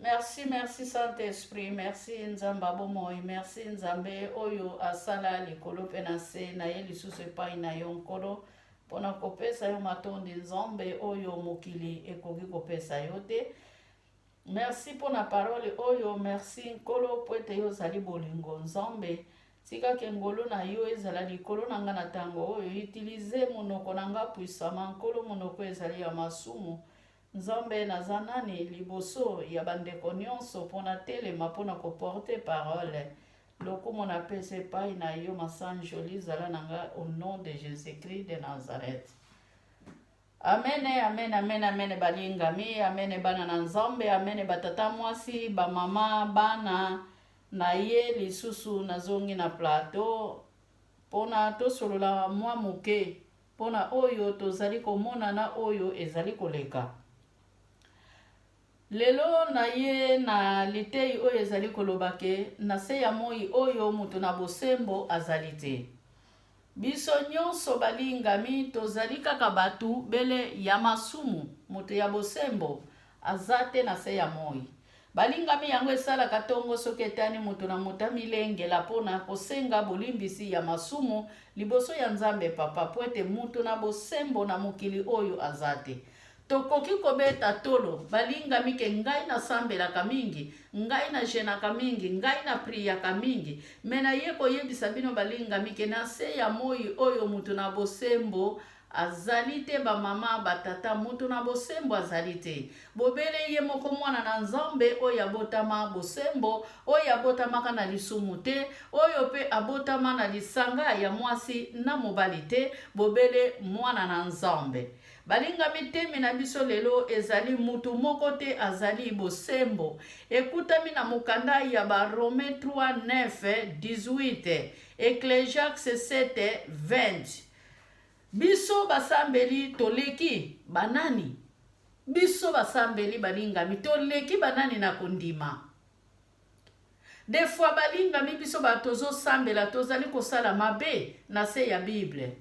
Merci, merci Saint-Esprit, merci Nzamba Bomoi, merci Nzambe Oyo asala likolo pe na se na ye lisusu epai na yo nkolo mpona kopesa yo matondi Nzambe Oyo mokili ekoki kopesa yo te. Merci mpona parole oyo, merci nkolo po ete yo ozali bolingo Nzambe. Tika ke ngolo na yo ezala likolo na nga na ntango oyo, utilize monoko na nga puissama nkolo, monoko ezali ya masumu. Nzambe naza nani liboso ya bandeko nyonso mpona telema mpona koporte parole. Lokumu napesa epai na yo masanjoli zala na nga au nom de Jésus-Christ de Nazareth. Amene, amen, amen, amen balingami, amen bana na Nzambe, amen batata mwasi, bamama, bana na ye lisusu nazongi na plateau mpona tosolola mwa moke mpona oyo tozali komona na oyo ezali koleka. Lelo na ye na litei oyo ezali kolobake na se ya moi oyo mutu na bosembo azali te. Biso nyonso balingami tozali kaka batu bele ya masumu, mutu ya bosembo azate na se ya moi. Balingami yango esalaka tongo soki etani mutu na mutu amilengela mpona kosenga bolimbisi ya masumu liboso ya Nzambe papa po ete mutu na bosembo na mokili oyo azate. Tokoki kobeta tolo balingami ke ngai na sambelaka mingi, ngai na jenaka mingi, ngai na priyaka mingi, mena ye koyebisa bino balingami ke na se ya moi oyo mutu na bosembo azali te, bamama batata mutu na bosembo azali te. Bobele ye moko mwana na Nzambe oyo abotama bosembo, oyo abotamaka na lisumu te, oyo pe abotama na lisanga ya mwasi na mobali te. Bobele mwana na Nzambe. Balingami temi na biso lelo ezali mutu moko te azali bosembo. Ekutami na mukanda ya ba Rome 3:9-18, Ecclésiaste 7:20. Biso basambeli toleki banani? Biso basambeli balingami toleki banani na kondima? Des fois balingami biso batozo sambela tozali kosala mabe na se ya Bible.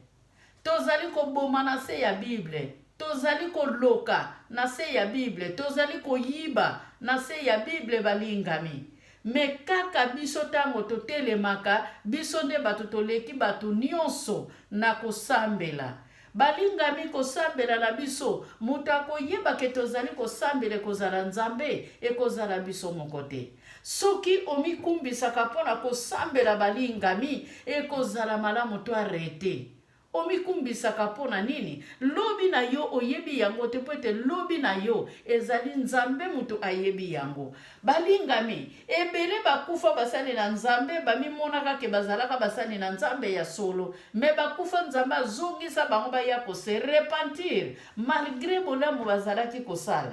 Tozali koboma na se ya Bible. Tozali koloka na se ya Bible. Tozali koyiba na se ya Bible balingami. Me kaka biso tango totelemaka, biso nde batu toleki batu nyonso na kosambela. Balingami kosambela na biso, mutu akoyeba ke tozali kosambela kozala Nzambe ekozala biso moko te. Soki omikumbisaka mpona kosambela balingami ekozala malamu to arete. Omikumbisaka mpona nini? Lobi na yo oyebi yango te po ete lobi na yo ezali Nzambe mutu ayebi yango. Balingami ebele bakufa basali na Nzambe bamimonaka ke bazalaka basali na Nzambe ya solo, me bakufa Nzambe azongisa bango baya kose repentir malgré bolamu bazalaki kosala.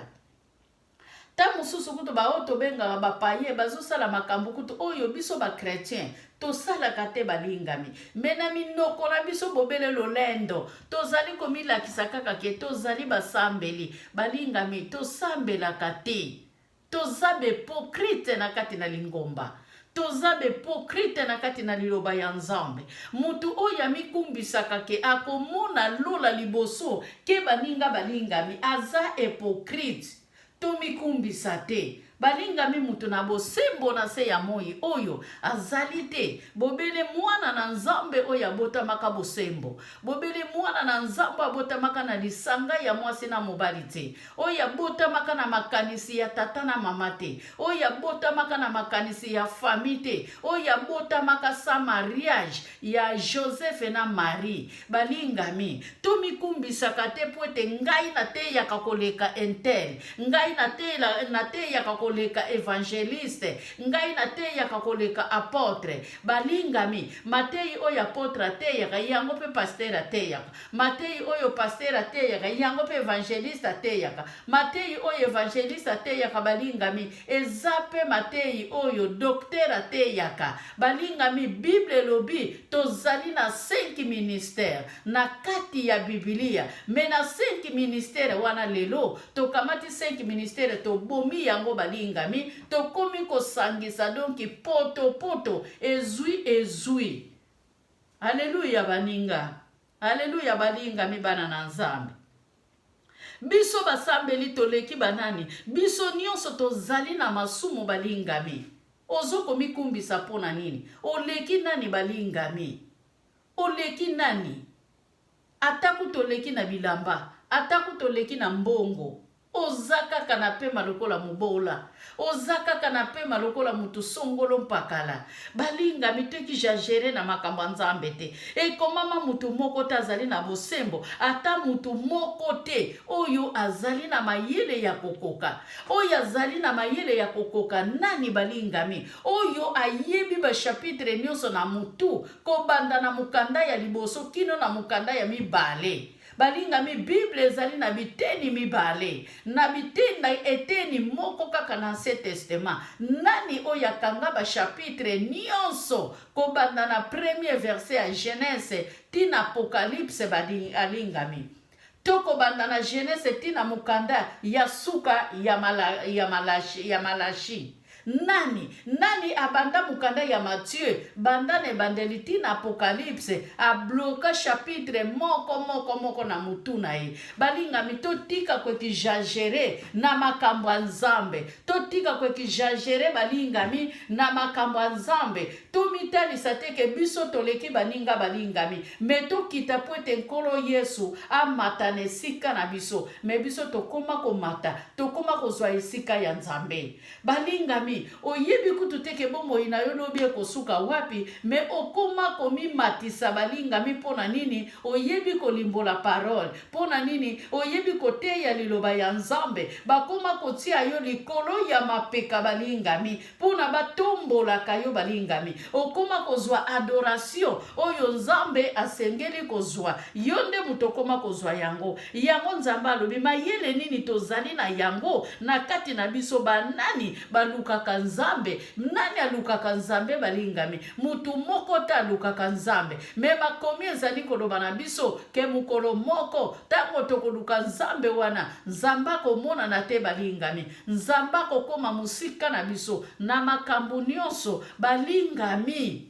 Ta mususu kutu bao tobengaka bapaye bazosala makambo kutu oyo biso ba chrétien tosalaka te balingami. Mena minoko na biso bobele lolendo tozali komilakisa kaka ke tozali basambeli balingami tosambelaka te. Toza bepokrite na kati na lingomba, toza bepokrite na kati na liloba ya Nzambe. Mutu oyo amikumbisaka ke akomona lola liboso ke baninga balingami aza hypocrite. Tomikumbisa te. Balingami mutu na bosembo na se ya moi oyo azali te. Bobele mwana na Nzambe oyo abotamaka bosembo. Bobele mwana na Nzambe abotamaka na lisanga ya mwasi na mobali te. Oyo abotamaka na makanisi ya tata na mama te. Oyo abotamaka na makanisi ya famille te. Oyo abotamaka sa mariage ya Joseph na Marie. Balingami tomikumbisaka te po ete ngai na te ya kakoleka intel, ngai na te ya koleka evangeliste, ngai na te ya koleka apotre. Balingami Matei oyo apotre te ya yango pe pasteur te ya, Matei oyo pasteur te ya yango pe evangeliste te ya, Matei oyo evangeliste te ya balingami ezape Matei oyo docteur te ya. Balingami Bible lobi tozali na 5 ministère na kati ya Biblia, me na 5 ministère wana lelo tokamati 5 ministère to bomi yango balingami tokomi kosangisa donki poto ezui. Haleluya baninga, haleluya balingami bana na Nzambe. biso basambeli toleki banani, biso nyonso tozali na masumu balingami. Ozoko mikumbisa pona nini? Oleki nani balingami? Oleki nani? Ataku toleki na bilamba, ataku toleki na mbongo. Ozaka kana pema lokola mubola, ozaka kana pema lokola mutu songolo mpakala. Balinga miteki jagere na makambo nzambe te. E komama mutu moko te azali na bosembo, ata mutu moko te oyo azali na mayele ya kokoka. Oyo azali na mayele ya kokoka nani balingami? Oyo ayebi ba chapitre nyonso na mutu, kobanda na mukanda ya liboso kino na mukanda ya mibale. Balingami Bible ezali na biteni mibale, na biteni na eteni moko kaka na Ancien Testament. Nani oyo akanga ba chapitre nyonso kobanda na premier verset ya Genèse tina Apocalypse balingami. Toko banda na Genèse tina mukanda ya suka ya Malachi. Nani abanda mukanda ya Matthieu, banda ne bandeli tina Apocalypse, a bloka chapitre moko na mutuna ye. Balinga mito tika kwe ki jagere na makambo nzambe. To tika kwe ki jagere balinga mi na makambo nzambe. To mitali sateke biso toleki baninga balinga mi. Meto kita pwete nkolo Yesu amatane sika na biso. Me biso tokoma komata, tokoma kozwa esika ya nzambe. Balinga mi oyebi kutu teke bomo ina yo lobi ekosuka wapi, me okoma komi matisa balinga mi pona nini? Oyebi kolimbola parole pona nini? Oyebi koteya liloba ya nzambe, bakoma kotia yo likolo ya mapeka balinga mi pona batombola kayo balinga mi. Okoma kozwa adoration oyo nzambe asengeli kozwa, yonde mutokoma kozwa yango nzamba alobi mayele nini tozali na yango na kati na biso banani balukaka nzambe. Nani alukaka nzambe balingami? Mutu moko ta alukaka nzambe. Me bakomi ezali koloba na biso ke mukolo moko tango tokoluka nzambe wana, nzamba komona na te balingami, nzamba kokoma musika na biso na makambo nyonso balingami.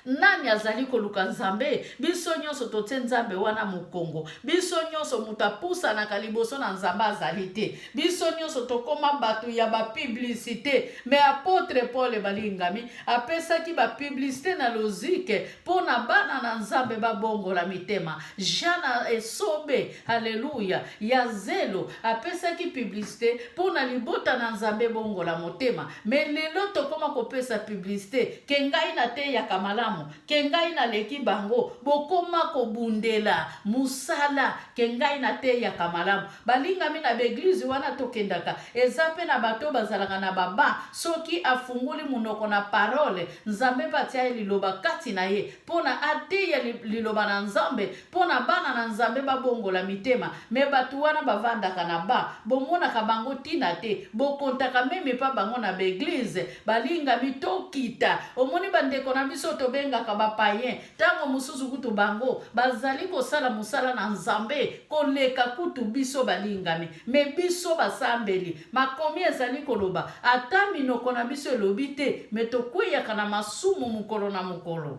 Nani azali koluka nzambe? Biso nyonso tote nzambe wana mukongo. Biso nyonso mutapusa na kaliboso na nzamba azali te. Biso nyonso tokoma batu ya ba publicité. Me apôtre Paul balingami apesaki ba publicité na logique pona bana na nzambe babongola mitema. Jana esobe, haleluya, ya zelo apesaki publicité pona libota na nzambe bongola motema. Me lelo tokoma kopesa publicité kengai na te ya kamala kengai na leki bango bokoma kobundela musala kengai na te ya kamalamu. Balingami na beglize wana tokendaka ezape na bato bazalaka na baba soki afunguli munoko na parole nzambe patia liloba kati na ye pona ate ya liloba na nzambe pona bana na nzambe babongola mitema. Me batu wana bavandaka na ba bomonaka bango tina te, bokontaka meme pa bango na beglize. Balingami tokita omoni bandeko na biso tobe ngaka ba payen tango mususu kutu bango bazali kosala musala na nzambe koleka kutu biso balingami. Me biso basambeli makomi ezali koloba ata minoko na biso elobi te, me tokweyaka na masumu mukolo na mukolo.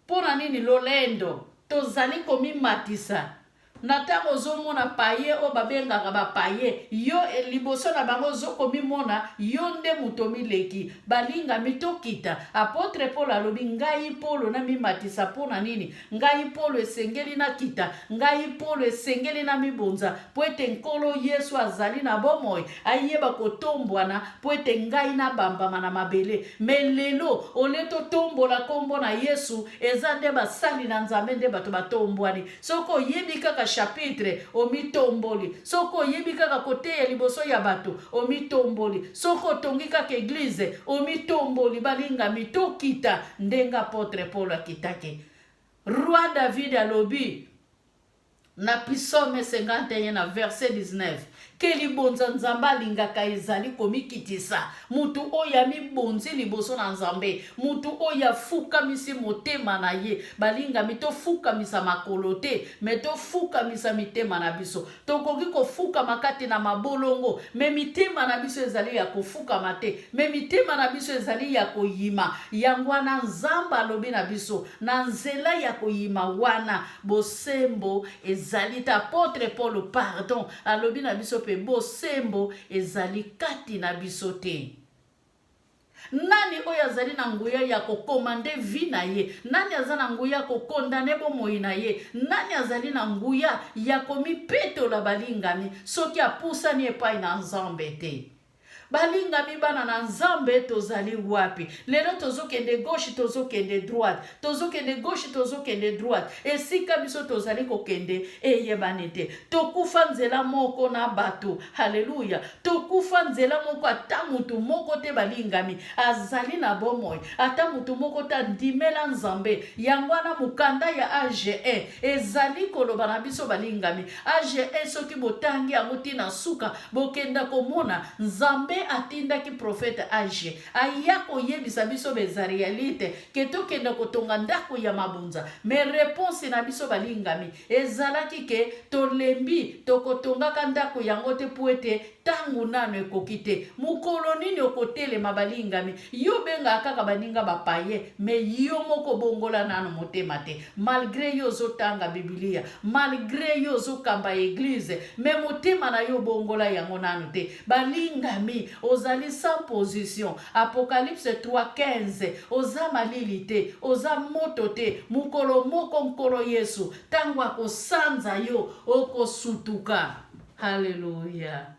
Pona nini lolendo tozali komi matisa na tango zomona paye o babengaka ba paye yo liboso na bango zokomi mona yonde mutomi leki balinga mitokita. Apôtre Paul alobi ngai Paul na mimatisa pona nini? Ngai Paul esengeli na kita, ngai Paul esengeli na mibonza poete nkolo Yesu azali na bomoi ayeba kotombwana poete ngai na bambama na mabele. Me lelo oleto tombola kombo na Yesu ezande basali na nzambe nde bato batombwani. Soko yebi kaka chapitre omitomboli, soko yebi kaka kote ya liboso ya bato omitomboli, soko tongi kaka eglize omitomboli. Balinga mitokita ndenga Apôtre Paul akitake. Roi David alobi na Psaume 51 na verset 19 ke libonza nzambe alingaka ezali komikitisa mutu oyo amibonzi liboso na nzambe mutu oyo afukamisi motema na ye balingami tofukamisa makolo te me tofukamisa mitema na biso tokoki kofukama kati na mabolongo me mitema na biso ezali ya kofukama te me mitema na biso ezali ya koyima yango wana nzambe alobi na biso na nzela ya koyima wana bosembo ezali ta apôtre Paul pardon alobi na biso pe bosembo ezali kati na biso te. Nani oyo azali na nguya ya kokomande vi na ye? Nani azali na nguya kokondane bomoi na ye? Nani azali na nguya ya komipetola balingami soki apusani epai na nzambe te? Balingami bana na nzambe tozali wapi? Lelo tozokende gauche tozokende droite, tozokende gauche tozokende droite. Esika biso tozali kokende eyebani te. Tokufa nzela moko na bato. Haleluya. Tokufa nzela moko ata mutu moko te balingami azali na bomoi. Ata mutu moko ta ndimela nzambe. Yangwana mukanda ya AG1 ezali koloba na biso balingami. AG1 soki botangi yango tina suka bokenda komona nzambe atindaki prophète Age aya koyebisa biso beza realite ke tokenda kotonga ndako ya mabunza me réponse na biso balingami ezalaki ke tolembi tokotongaka ndako yango te po ete tangu nano ekoki te mukolo nini okotelema balingami yo benga kaka baninga bapaye me yo moko bongola nano motema te malgré yo ozotanga Biblia malgré yo ozokamba église me motema na yo bongola yango nano te balingami ozali sans position. Apocalypse 3:15 oza malili te oza moto te mukolo moko nkolo Yesu tangu akosanza yo okosutuka. Haleluya.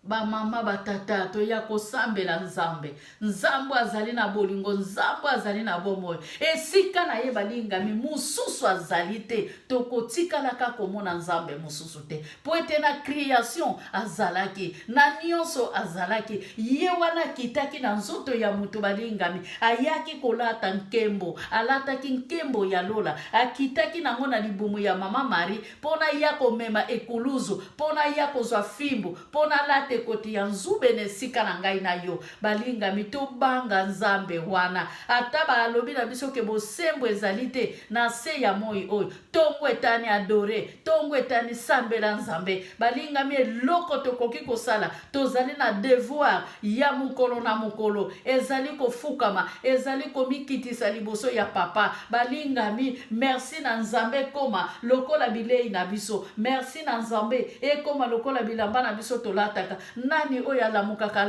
Ba mama batata to ya kosambela nzambe nzambo azali na bolingo nzambo azali na bomoi esika na ye balingami mususu azali te tokotikalaka komona nzambe mususu te po ete na création azalaki na nyonso azalaki ye wana kitaki na nzoto ya mutu balingami ayaki kolata nkembo alataki nkembo ya Lola akitaki nango na libumu ya mama Marie pona ya komema ekuluzu pona ya kozwa fimbu pona lata koti ya nzube nesika na ngai na yo balingami tobanga nzambe wana ata balobi na biso ke bosembo ezali te na se ya moi oyo tongo etani adore tongo etani sambela nzambe balingami eloko tokoki kosala tozali na devoir ya mukolo na mukolo ezali kofukama ezali komikitisa liboso ya papa balingami merci na nzambe koma lokola bilei na biso merci na nzambe ekoma lokola bilamba na biso tolataka nani oyo alamukaka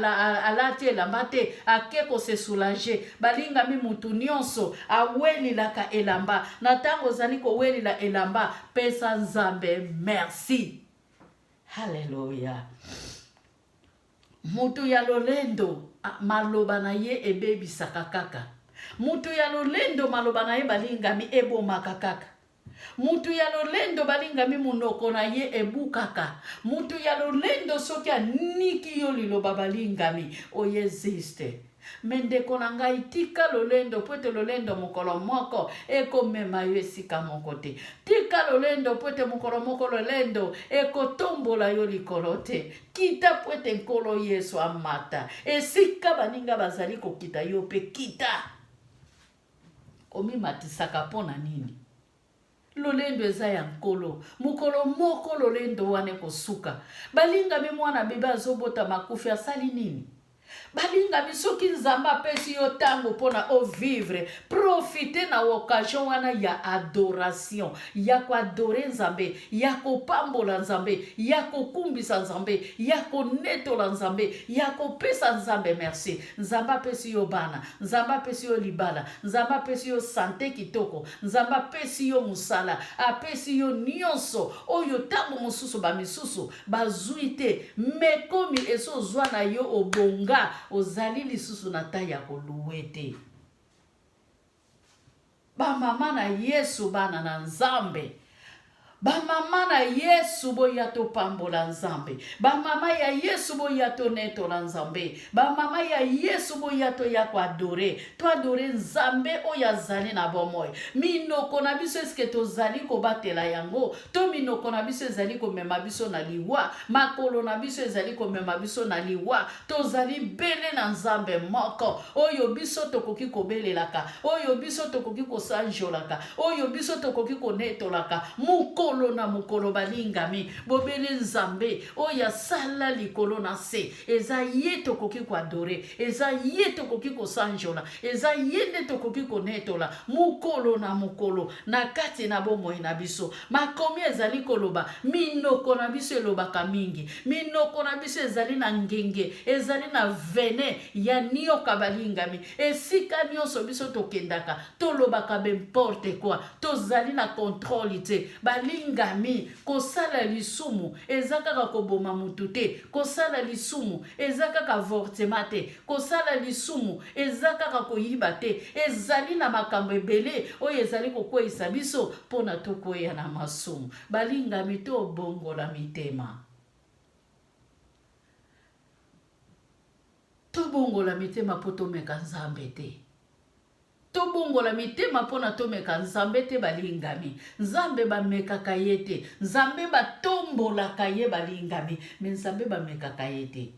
alati elamba te akeko se soulager balingami mutu nyonso awelilaka elamba na tango ozali kowelila elamba pesa nzambe merci. Haleluya. Mutu ya lolendo maloba na ye ebebisaka kaka mutu ya lolendo maloba na ye balingami ebomaka kaka mutu ya lolendo balingami munoko na ye ebukaka mutu ya lolendo soki aniki yo liloba balingami oyeziste mendeko na ngai tika lolendo po ete lolendo mokolo moko ekomema yo esika moko te tika lolendo po ete mokolo moko lolendo ekotombola yo likolo te kita po ete nkolo Yesu amata esika baninga bazali kokita yo pe kita omimatisaka mpona nini lolendo eza ya nkolo mukolo moko lolendo wane kosuka balingami mwana bebe azobota makufi asali nini balingami soki nzambe apesi yo tango mpona ovivre profite na occasion wana ya adoration ya koadore nzambe ya kopambola nzambe ya kokumbisa nzambe ya konetola nzambe ya kopesa nzambe merci nzambe apesi yo bana nzambe apesi yo libala nzambe apesi yo sante kitoko nzambe apesi yo musala apesi yo nyonso oyo tango mosusu bamisusu bazwi te mekomi ezozwa na yo obonga ozali lisusu na ta ya koluwe te bamama na Yesu bana na nzambe Ba mama na Yesu boya to pambola nzambe. Ba mama ya Yesu boya to neto la nzambe. Ba mama ya Yesu boya to ya kwa adore. To adore nzambe oya zali na bomoy. Minoko na biso eske to zali ko batela yango. To minoko na biso ezali ko mema biso na liwa. Makolo na biso ezali ko mema biso na liwa. To zali bele na nzambe moko. Oyo biso tokoki ko belelaka. Oyo biso tokoki ko sanjolaka. Oyo biso tokoki ko netolaka. Mukolo na mukolo balingami bobele nzambe oya sala likolo na se eza ye tokoki ko adore eza ye tokoki ko sanjola eza ye nde tokoki ko netola mukolo na mukolo na kati na bomoi na biso makomi ezali koloba minoko na biso elobaka mingi minoko na biso ezali na ngenge ezali na vene ya nioka balingami esika nyonso biso tokendaka tolobaka bemporte quoi tozali na contrôle te balingami kosala lisumu ezakaka koboma mutu te kosala lisumu ezakaka avortement te kosala lisumu ezakaka koyiba te ezali na makambo ebele oyo ezali kokweyisa biso mpona tokoya na masumu balingami to bongola mitema tobongola mitema po tomeka nzambe te tobongola mitema mpona tomeka nzambe te balingami nzambe bamekaka ye te nzambe batombolaka ye balingami me nzambe bamekaka ye te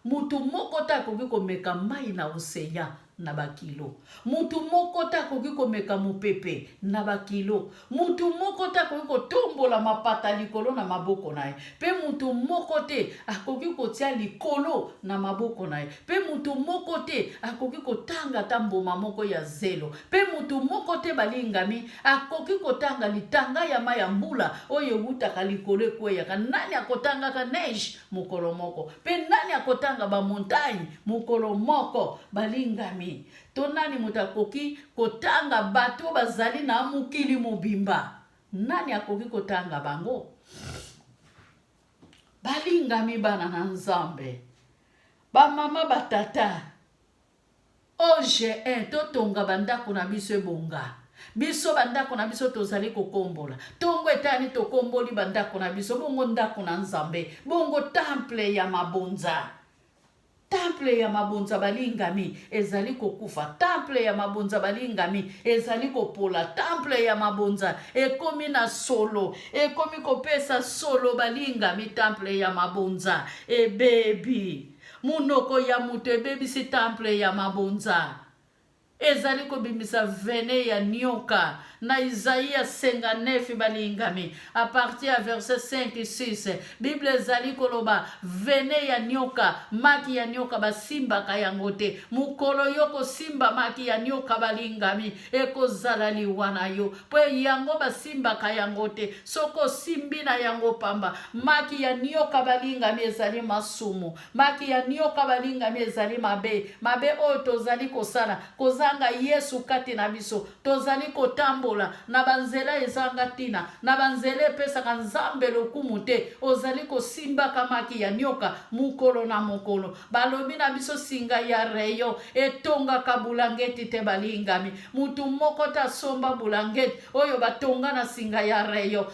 mutu moko te akoki komeka mai na oseya na bakilo mutu moko te akoki komeka mopepe na bakilo mutu moko te akoki kotombola mapata likolo na maboko na ye mpe mutu moko te akoki kotia likolo na maboko na ye mpe mutu moko te akoki kotanga ta mboma moko ya zelo mpe mutu moko te balingami akoki kotanga litanga ya mai ya mbula oyo ewutaka likolo ekweyaka nani akotangaka neige mokolo moko mpe nani akotanga bamontagne mokolo moko balingami to nani moto akoki kotanga bato bazali na mokili mobimba nani akoki kotanga bango balingami bana na nzambe bamama batata OG1 totonga bandako na biso ebonga biso bandako na biso tozali kokombola tongo etani tokomboli bandako na biso bongo ndako na nzambe bongo temple ya mabonza temple ya mabonza balingami ezali kokufa temple ya mabonza balingami ezali kopola temple ya mabonza ekomi na solo ekomi kopesa solo balingami temple ya mabonza ebebi munoko ya mutu ebebisi temple ya mabonza ezali kobimisa vene ya nioka na Isaïe 59 balingami à partir ya verset 5 et 6 Bible ezali koloba vene ya nioka maki ya nioka basimbaka yango te mukolo yoko simba maki ya nioka balingami ekozala liwa na yo po yango basimbaka yango te soko simbi na yango pamba maki ya nioka balingami ezali masumu maki ya nioka balingami ezali mabe oyo tozali kosala kozanga Yesu kati na biso tozali kotambola na banzela ezanga tina na banzela epesaka nzambe lokumu te ozali kosimbaka maki ya nioka mukolo na mokolo balobi na biso singa ya reyo etongaka bulangeti te balingami mutu moko te asomba bulangeti oyo batonga na singa ya reyo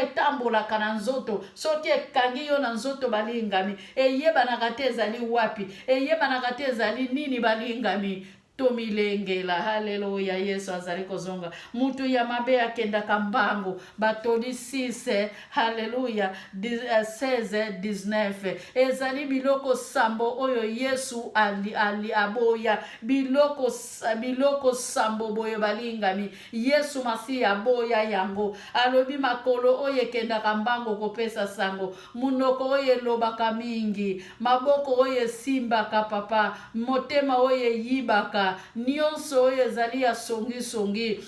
etambolaka na nzoto soki ekangi yo na nzoto balingami eyebanaka te ezali wapi eyebanaka te ezali nini balingami tomilengela haleluya Yesu azali kozonga mutu ya mabe akendaka mbango batoli 6 haleluya 16 19 ezali biloko sambo oyo Yesu ali aboya biloko sambo boyo balingami Yesu masi aboya yango alobi makolo oyo ekendaka mbango kopesa sango munoko oyo elobaka mingi maboko oyo esimbaka papa motema oyo yibaka nyonso oyo ezali ya songi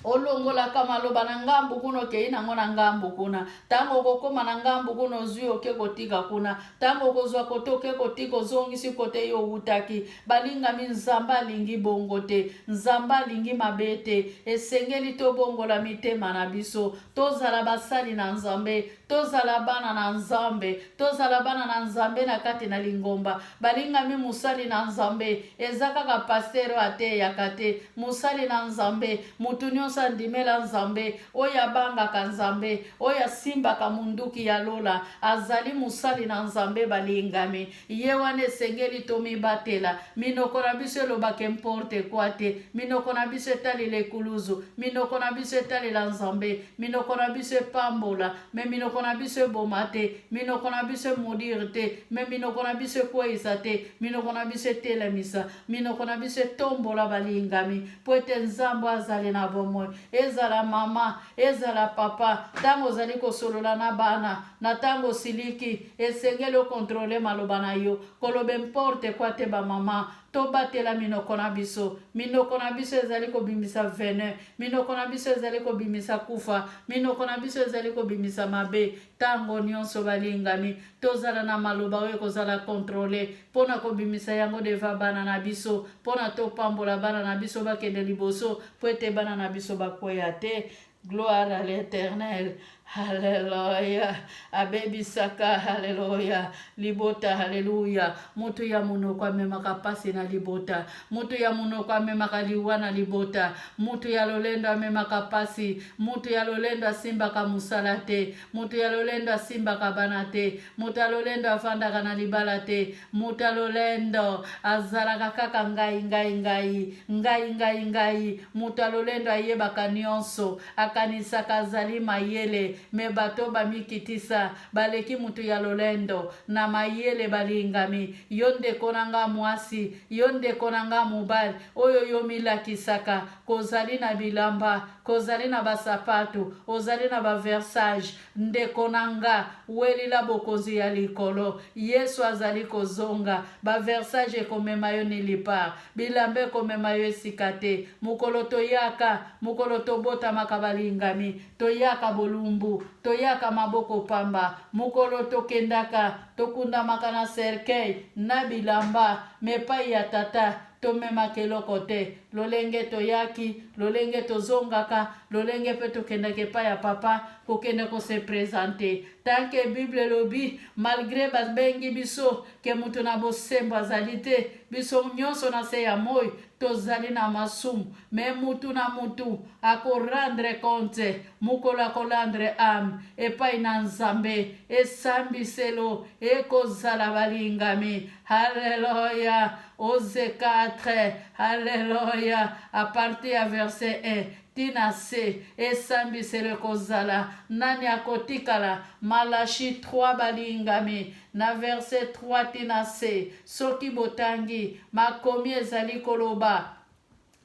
olongolaka maloba na ngambu kuna okei nango na ngambu kuna tango kokoma na ngambu kuna ozwi oke kotika kuna tango kozwa kote oke kotika ozongisi kote yo utaki balingami nzamba alingi bongo te nzamba alingi mabe te esengeli tobongola mitema na biso tozala basali na nzambe tozala bana na nzambe, tozala bana na nzambe na kati na lingomba. Balingami musali na nzambe eza kaka pasteur ateyaka te. Musali na nzambe mutu nyonso andimela nzambe, oyo abangaka nzambe, oyo asimbaka munduki ya lola azali musali na nzambe. Balingami ye wana esengeli tomibatela. Minoko na biso elobaka importe kwa te, minoko na biso etalila ekuluzu, minoko na biso etalela nzambe, minoko na biso epambola, me minoko na biso eboma te, minoko na biso emodire te, me minoko na biso ekweyisa te, minoko na biso etelemisa, minoko na biso etombola. Balingami po ete nzambe azali na bomoi, ezala mama ezala papa, ntango ozali kosolola na bana na ntango siliki esengeli okontrole maloba na yo, koloba importe kwa te bamama. Tobatela minoko na biso, minoko na biso ezali kobimisa venin, minoko na biso ezali kobimisa kufa, minoko na biso ezali kobimisa mabe. Tango nyonso balingami tozala na maloba oyo kozala kontrole pona kobimisa yango deva bana na biso, pona topambola bana na biso bakende liboso po ete bana na biso bakwea te. Gloire à l'Éternel. Hallelujah. Abebisaka. Hallelujah. Libota. Hallelujah. Mutu ya munoko amemaka pasi na libota. Mutu ya munoko amemaka liwa na libota. Mutu ya lolendo amemaka pasi. Mutu ya lolendo asimbaka musala te. Mutu ya lolendo asimbaka bana te. Mutu ya lolendo afandaka na libala te. Mutu ya lolendo azalaka kaka ngai ngai ngai. Ngai ngai ngai. Mutu ya lolendo ayebaka nyonso. Akanisaka azali mayele. Me bato bamikitisa baleki mutu ya lolendo na mayele. Balingami yonde konanga mwasi, yonde konanga mobile oyo yomilakisaka kozali na bilamba, kozali na basapatu, ozali na baversage. Nde konanga welila bokozi ya likolo. Yesu azali kozonga baversage ekomema yo nilipar, bilambe komema yo esika te. Mukolo toyaka, mukolo tobotamaka balingami, toyaka bolumbu, toyaka maboko pamba. Mukolo tokendaka tokundamaka na serkei na bilamba mepai ya tata tomemaka eloko te. Lolenge toyaki, lolenge tozongaka, lolenge pe tokendaka epai ya papa kokende kose présente. Tanke Bible lobi malgré babengi biso ke mutu na bosembo azali te, biso nyonso na se ya moi tozali na masumu, me mutu na mutu akorendre compte, mukolo akorendre ame epai na nzambe esambiselo ekozala. Balingami Alléluia. Ose 4 Alléluia à partir à verset 1 tinase esambisele kozala nani akotikala. Malachi 3 balingami na verset 3 tinase soki botangi makomi ezali koloba.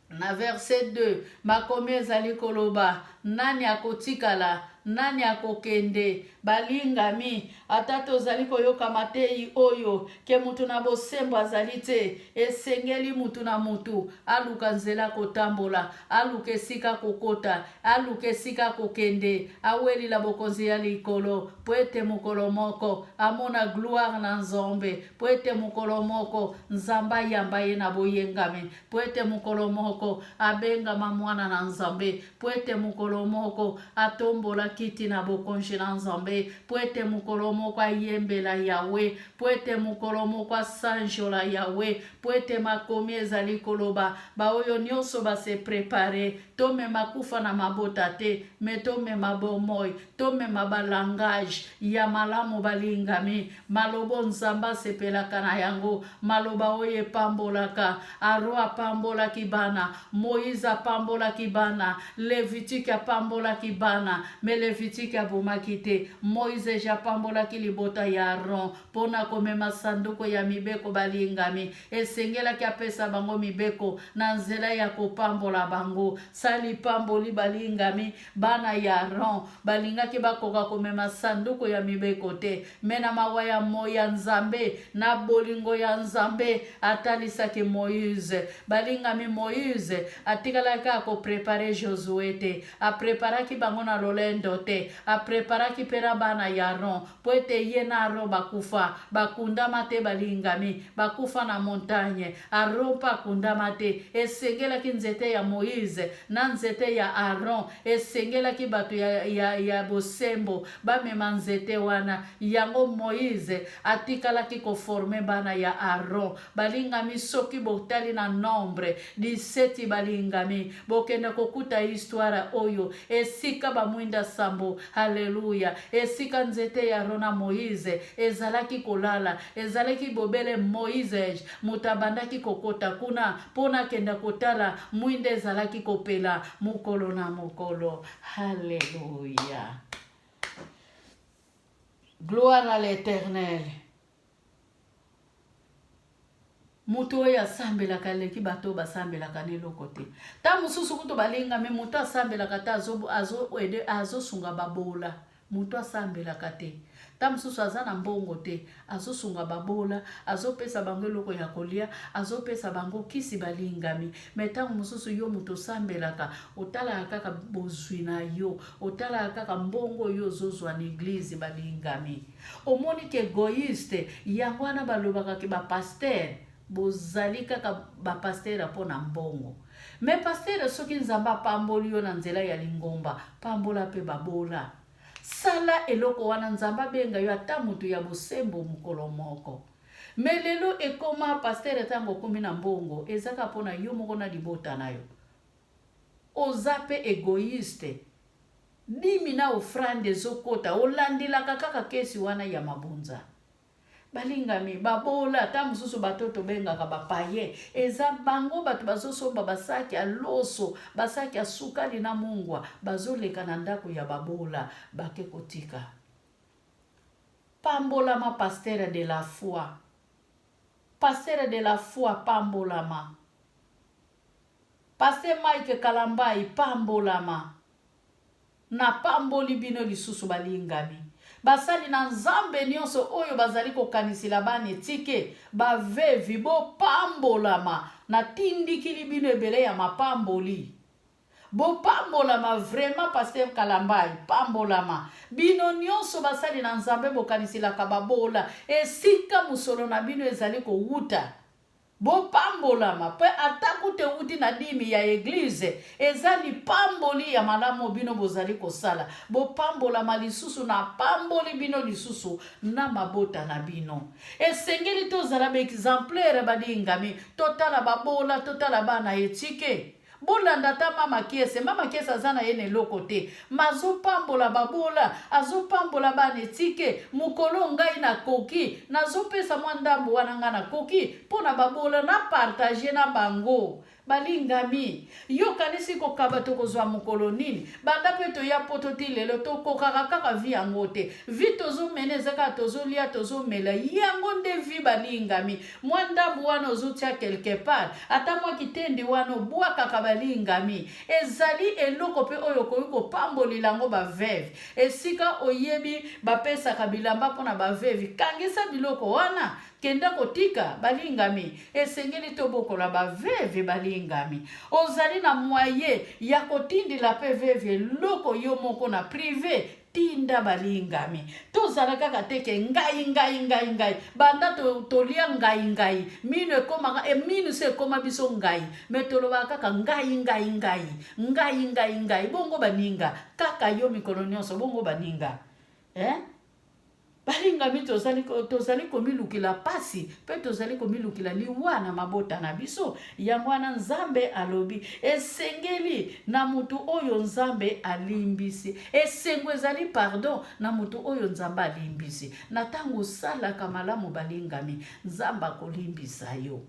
Na verset 2 makomi ezali koloba nani akotikala nani akokende. Balingami ata tozali koyoka matei oyo ke mutu na bosembo azali te, esengeli mutu na mutu aluka nzela kotambola, aluka esika kokota, aluka esika kokende, awelila bokonzi ya likolo po ete mokolo moko amona gloire na nzambe, po ete mokolo moko nzambe ayamba ye na boyengami, po ete mokolo moko abengama mwana na nzambe, po ete mokolo moko atombola kiti na bokonzi na nzambe, po ete mokolo moko ayembela Yawe, po ete mokolo moko asanjola Yawe, po ete makomi ezali koloba baoyo nyonso base prepare tomema kufa na mabota te, me tomema bomoi, tomema balangage ya malamu. Balingami malobo nzambe asepelaka na yango, maloba oyo epambolaka. Aro apambolaki bana, Moïse apambolaki bana, Levitique apambolaki bana, me Levitique abomaki te. Moïse japambolaki libota ya Aron pona komema sanduko ya mibeko. Balingami esengelaki apesa bango mibeko na nzela ya kopambola bango. Sali pamboli balingami bana ya Aron balingaki bakoka komema sanduko ya mibeko te, mena mawa ya moya nzambe na bolingo ya nzambe atalisaki Moïse. Balingami Moïse atikalaki akoprepare Josué te, apreparaki bango na lolendo te, apreparaki pera bana ya Aron po ete ye na Aron bakufa bakundama te. Balingami bakufa na montagne, Aron pa kundama te. Esengelaki nzete ya Moïse na na nzete ya Aaron esengelaki bato ya bosembo bamema nzete wana yango Moïse atikalaki koforme bana ya Aaron balingami soki botali na nombre 17 balingami bokenda kokuta histoire oyo esika bamwinda sambo haleluya esika nzete ya Aaron na Moïse ezalaki kolala ezalaki bobele Moïse mutabandaki kokota kuna pona kenda kotala mwinde ezalaki kopela mukolo na mukolo haleluya gloire à l'Éternel. Mutu oyo asambelaka leki bato basambelaka neloko te ta mosusu kutu balingami mutu asambelaka te azosunga babola mutu asambelaka te ta mosusu aza na mbongo te azosunga babola azopesa bango eloko ya kolia azopesa bango kisi balingami me ntango mosusu yo mutu osambelaka otalaka kaka bozwi na yo otalaka kaka mbongo yo ozozwa na eglize balingami omoni ke egoiste yango wana balobaka ke bapaster bozali kaka bapastera mpo na mbongo me pastera soki nzambe apamboli yo na nzela ya lingomba pambola mpe babola sala eloko wana nzambe abenga yo ata mutu ya bosembo mokolo moko me lelo ekoma pastera ntango okomi na mbongo ezaka mpona yo moko na libota na yo oza mpe egoiste dimi na ofrande ezokota olandelaka kaka kesi wana ya mabunza balingami babola ta mosusu bato tobengaka bapaye eza bango bato bazosomba basaki ya loso basaki ya sukali na mungwa bazoleka na ndako ya babola bake kotika pambolama pasteur de la foi pambolama pasteur Mike Kalambai pambolama na pamboli bino lisusu balingami basali na nzambe nyonso oyo bazali kokanisila bana etike bavevi bopambolama na tindikili bino ebele ya mapamboli bopambolama vraiment pasteur Kalambai pambolama bino nyonso basali na nzambe bokanisilaka babola esika musolo na bino ezali kowuta bopambolama pe atakute uti na dimi ya eglize eza lipamboli ya malamu bino bozali kosala bopambolama lisusu na pamboli bino lisusu na mabota na bino esengeli tozala ba exemplaire balingami totala babola totala bana etike bolanda ta mama kiese aza na ye na eloko te mazopambola babola azopambola bana etike mokolo ngai na koki nazopesa mwa ndambo wana ngai na koki mpona babola na partage na bango balingami yokanisi kokaba tokozwa mokolo nini banda mpe toya poto ti lelo tokokaka kaka vi yango te vi tozomene ezaka tozolia tozomela yango nde vi balingami mwa ndambo wana ozotia quelque part ata mwa kitendi wana obwakaka balingami ezali eloko mpe oyo okoki kopambolila yango baveve esika oyebi bapesaka bilamba mpona bavevi kangisa biloko wana kenda kotika balingami esengeli tobokola baveve balingami ozali na moyen ya kotindila mpe veve eloko yo moko na prive tinda balingami tozala kaka teke ngai banda tolia ngai mino ekomaka mino se ekoma biso ngai me tolobaka kaka ngai bongo baninga kaka yo mikolo nyonso bongo baninga balingami tozali komilukila pasi mpe tozali komilukila liwa na mabota na biso yango wana nzambe alobi esengeli na mutu oyo nzambe alimbisi esengo ezali pardon na mutu oyo nzambe alimbisi na ntango osalaka malamu balingami nzambe akolimbisa yo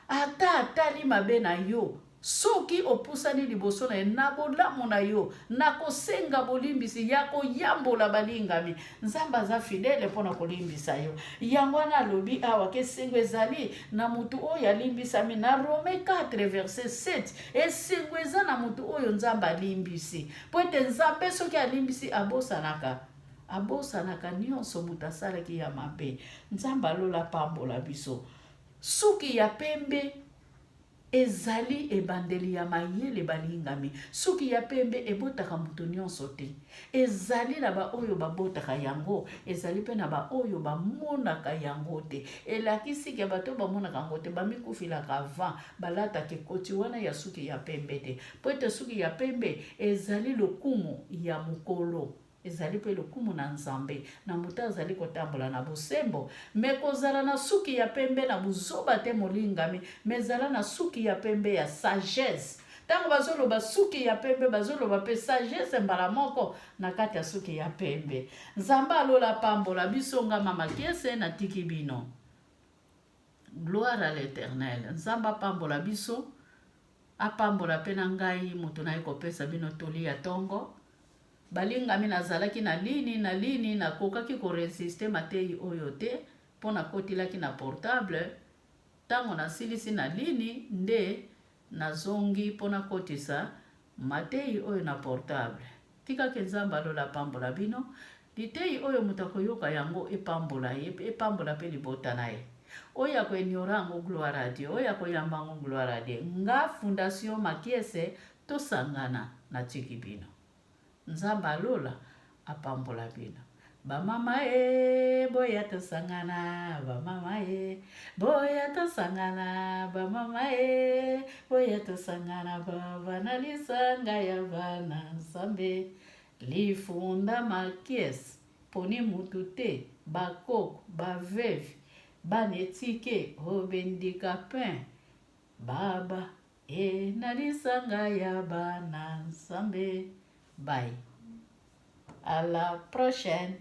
ata atali mabe na yo soki opusani liboso na ye na bolamu na yo na kosenga bolimbisi ya koyambola balingami nzambe aza fidele mpona kolimbisa yo yango wana alobi awa kesengo ezali na mutu oyo alimbisami na Rome 4 verset 7 esengo eza na mutu oyo nzambe alimbisi po ete nzambe soki alimbisi abosanaka nyonso mutu asalaki ya mabe nzambe alola pambola biso suki ya pembe ezali ebandeli ya mayele balingami suki ya pembe ebotaka moto nyonso te ezali na baoyo babotaka yango ezali mpe na baoyo bamonaka yango te elakisi ke bato bamonaka yango te bamikufilaka avant balataka ekoti wana ya suki ya pembe te po ete suki ya pembe ezali lokumu ya mokolo ezali mpe lokumu na nzambe na moto azali kotambola na bosembo me kozala na suki ya pembe na buzoba te molingami me ezala na suki ya pembe ya sagesse ntango bazoloba suki ya pembe bazoloba mpe sagesse mbala moko na kati ya suki ya pembe nzambe alola pambola biso nga mama kiese natiki bino gloire à l'éternel nzambe apambola biso apambola mpe na ngai moto naye kopesa bino toli ya ntongo balingami nazalaki na lini nakokaki koresiste matei oyo te mpo nakotilaki na portable ntango nasilisi na lini nde nazongi mpo nakotisa matei oyo na portable tikaki nzambe alola apambola bino litei oyo moto akoyoka yango epambola ye epambola mpe libota na ye oyo akoeniora yango gloire a Dieu oyo akoyamba yango gloire a Dieu nga fondation makiese tosangana na tiki bino nzambe alola apambola bino bamama boya tosangana bamama boya tosangana bamama boya tosangana bana lisanga ya bana nzambe lifunda makiese poni mutu te bakoko bavevi bana etike obendika pain baba na lisanga ya bana nzambe. Bye. À la prochaine.